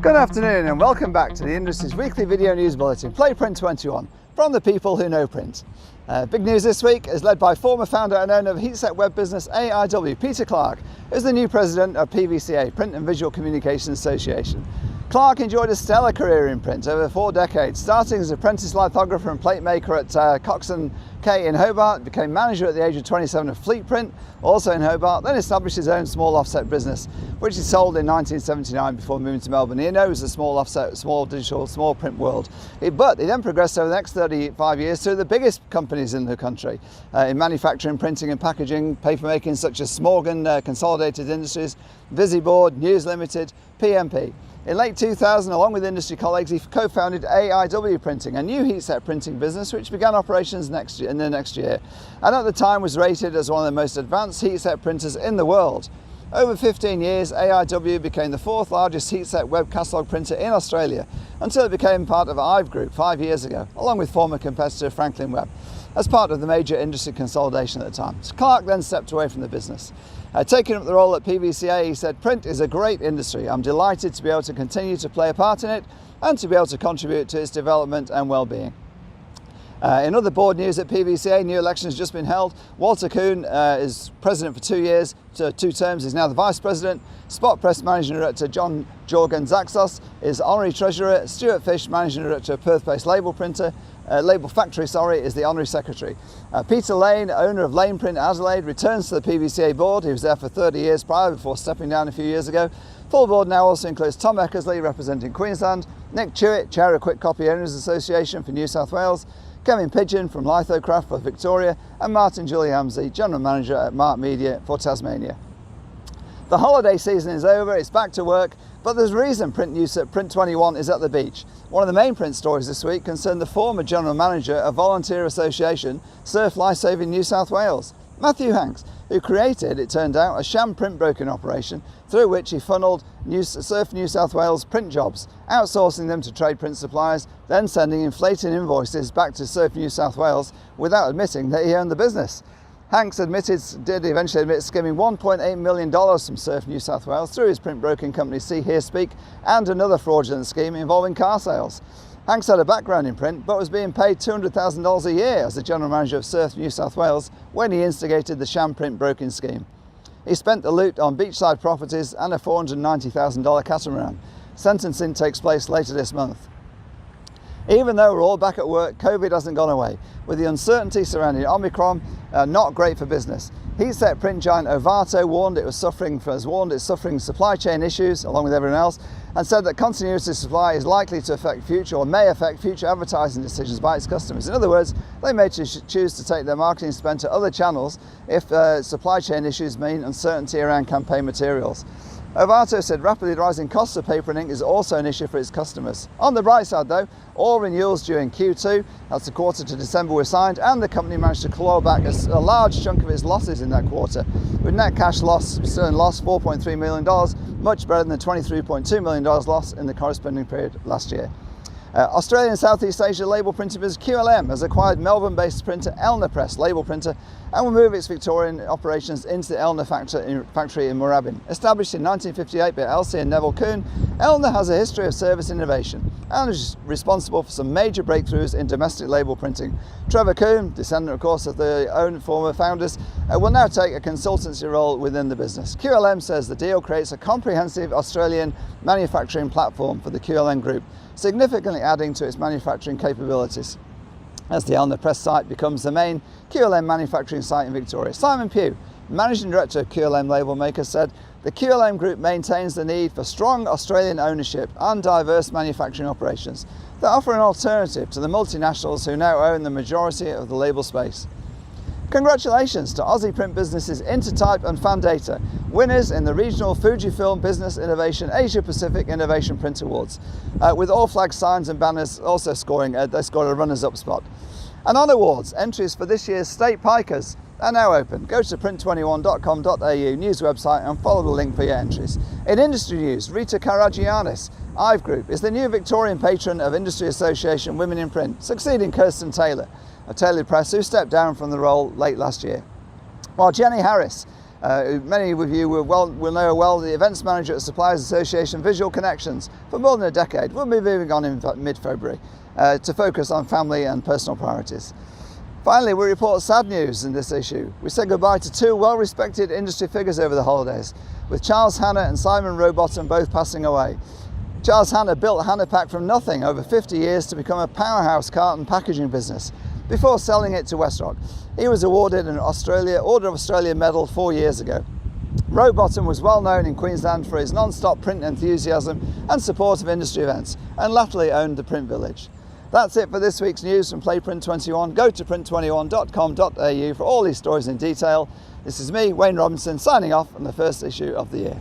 Good afternoon and welcome back to the industry's weekly video news bulletin, Play Print21, from the people who know print. Big news this week is led by former founder and owner of heatset web business AIW, Peter Clark, who's the new president of PVCA, Print and Visual Communication Association. Clark enjoyed a stellar career in print over 4 decades, starting as apprentice lithographer and plate maker at Cox & K in Hobart, became manager at the age of 27 of Fleet Print, also in Hobart, then established his own small offset business, which he sold in 1979 before moving to Melbourne. He knows the small offset, small digital, small print world. But he then progressed over the next 35 years through the biggest companies in the country, in manufacturing, printing and packaging, papermaking, such as Smorgon Consolidated Industries, Visiboard, News Limited, PMP. In late 2000, along with industry colleagues, he co-founded AIW Printing, a new heatset printing business which began operations in the next year, and at the time was rated as one of the most advanced heatset printers in the world. Over 15 years, AIW became the 4th largest heatset web catalogue printer in Australia, until it became part of IVE Group 5 years ago, along with former competitor Franklin Web, as part of the major industry consolidation at the time. So Clark then stepped away from the business. Taking up the role at PVCA, he said, "Print is a great industry. I'm delighted to be able to continue to play a part in it and to be able to contribute to its development and well-being." In other board news at PVCA, new election has just been held. Walter Kuhn is president for 2 years, 2 terms. He's now the vice president. Spot Press managing director John Jorgen Zaxos is honorary treasurer. Stuart Fish, managing director of Perth-based label factory, is the honorary secretary. Peter Lane, owner of Lane Print Adelaide, returns to the PVCA board. He was there for 30 years prior, before stepping down a few years ago. Full board now also includes Tom Eckersley, representing Queensland, Nick Chewett, chair of Quick Copy Owners Association for New South Wales, Kevin Pigeon from Lithocraft for Victoria, and Martin Juliamsey, general manager at Mark Media for Tasmania. The holiday season is over, it's back to work, but there's a reason print news at Print21 is at the beach. One of the main print stories this week concerned the former general manager of volunteer association Surf Lifesaving New South Wales, Matthew Hanks, who created, it turned out, a sham print broking operation through which he funneled Surf New South Wales print jobs, outsourcing them to trade print suppliers, then sending inflated invoices back to Surf New South Wales without admitting that he owned the business. Hanks did eventually admit skimming $1.8 million from Surf New South Wales through his print broking company See Here Speak, and another fraudulent scheme involving car sales. Hanks had a background in print, but was being paid $200,000 a year as the general manager of Surf New South Wales when he instigated the sham print broking scheme. He spent the loot on beachside properties and a $490,000 catamaran. Sentencing takes place later this month. Even though we're all back at work, COVID hasn't gone away, with the uncertainty surrounding Omicron not great for business. Heatset print giant Ovato warned it's suffering supply chain issues, along with everyone else, and said that continuity of supply is likely to affect future, or may affect future advertising decisions by its customers. In other words, they may choose to take their marketing spend to other channels if supply chain issues mean uncertainty around campaign materials. Ovato said rapidly rising costs of paper and ink is also an issue for its customers. On the bright side though, all renewals during Q2, that's the quarter to December, were signed, and the company managed to claw back a large chunk of its losses in that quarter, with net cash loss, sterling loss, $4.3 million, much better than the $23.2 million loss in the corresponding period last year. Australian Southeast Asia label printing business QLM has acquired Melbourne-based printer Elna Press label printer and will move its Victorian operations into the Elna factory in Moorabbin. Established in 1958 by Elsie and Neville Kuhn, Elna has a history of service innovation and is responsible for some major breakthroughs in domestic label printing. Trevor Kuhn, descendant of course of the former founders, will now take a consultancy role within the business. QLM says the deal creates a comprehensive Australian manufacturing platform for the QLM group, significantly adding to its manufacturing capabilities, as the Elna Press site becomes the main QLM manufacturing site in Victoria. Simon Pugh, managing director of QLM label maker, said the QLM group maintains the need for strong Australian ownership and diverse manufacturing operations that offer an alternative to the multinationals who now own the majority of the label space. Congratulations to Aussie print businesses Intertype and Fandata, winners in the regional Fujifilm Business Innovation Asia Pacific Innovation Print Awards, with all flag signs and banners also scoring, they scored a runners-up spot. And on awards, entries for this year's state PICAs are now open. Go to print21.com.au news website and follow the link for your entries. In industry news, Rita Karagiannis, IVE Group, is the new Victorian patron of Industry Association Women in Print, succeeding Kirsten Taylor of Taylor Press, who stepped down from the role late last year. While Jenny Harris, Many of you will know well the events manager at Suppliers Association Visual Connections for more than a decade. We'll be moving on in mid-February to focus on family and personal priorities. Finally, we report sad news in this issue. We said goodbye to two well-respected industry figures over the holidays, with Charles Hanna and Simon Rowbottom both passing away. Charles Hanna built Hannapack from nothing over 50 years to become a powerhouse carton packaging business before selling it to WestRock. He was awarded an Order of Australia medal 4 years ago. Rowbottom was well known in Queensland for his non-stop print enthusiasm and support of industry events, and latterly owned the Print Village. That's it for this week's news from Print21. Go to print21.com.au for all these stories in detail. This is me, Wayne Robinson, signing off on the first issue of the year.